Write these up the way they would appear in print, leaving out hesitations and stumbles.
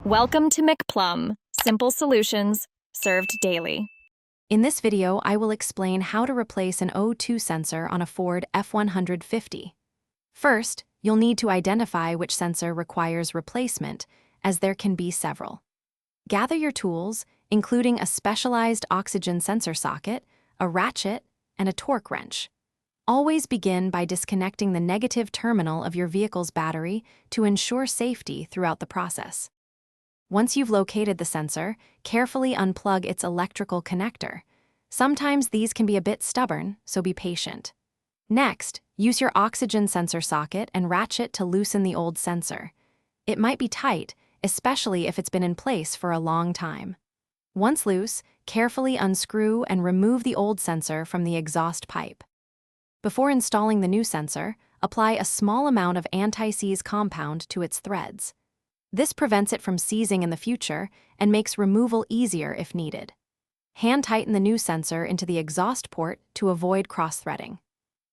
Welcome to McPlum, simple solutions served daily. In this video, I will explain how to replace an O2 sensor on a Ford F150. First, you'll need to identify which sensor requires replacement, as there can be several. Gather your tools, including a specialized oxygen sensor socket, a ratchet, and a torque wrench. Always begin by disconnecting the negative terminal of your vehicle's battery to ensure safety throughout the process. Once you've located the sensor, carefully unplug its electrical connector. Sometimes these can be a bit stubborn, so be patient. Next, use your oxygen sensor socket and ratchet to loosen the old sensor. It might be tight, especially if it's been in place for a long time. Once loose, carefully unscrew and remove the old sensor from the exhaust pipe. Before installing the new sensor, apply a small amount of anti-seize compound to its threads. This prevents it from seizing in the future and makes removal easier if needed. Hand tighten the new sensor into the exhaust port to avoid cross-threading.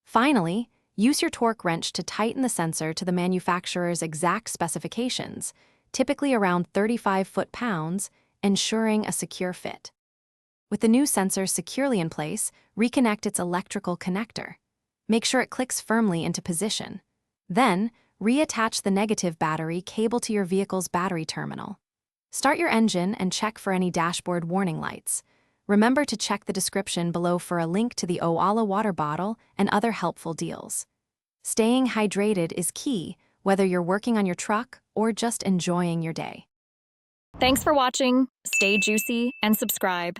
Finally, use your torque wrench to tighten the sensor to the manufacturer's exact specifications, typically around 35 foot-pounds, ensuring a secure fit. With the new sensor securely in place, reconnect its electrical connector. Make sure it clicks firmly into position. Then, reattach the negative battery cable to your vehicle's battery terminal. Start your engine and check for any dashboard warning lights. Remember to check the description below for a link to the Owala water bottle and other helpful deals. Staying hydrated is key, whether you're working on your truck or just enjoying your day. Thanks for watching. Stay juicy and subscribe.